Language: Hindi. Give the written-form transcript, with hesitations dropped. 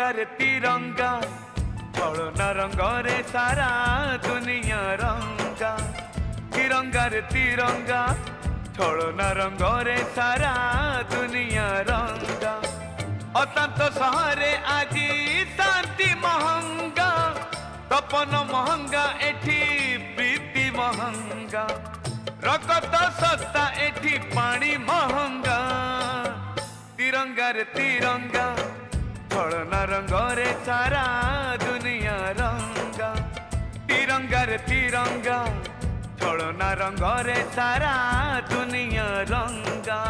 रे तिरंगा चलना रंग रे सारा दुनिया रंगा। तिरंगा रे तिरंगा चलना रंग रे सारा दुनिया रंगा। अशांत सहरे आजी शांति महंगा तपन महंगा एठी प्रीति महंगा। रकत सस्ता एठी पानी महंगा। तिरंगा रे तिरंगा चलना रंग रे सारा दुनिया रंगा। तिरंगा रे तिरंगा चलना रंग रे सारा दुनिया रंगा।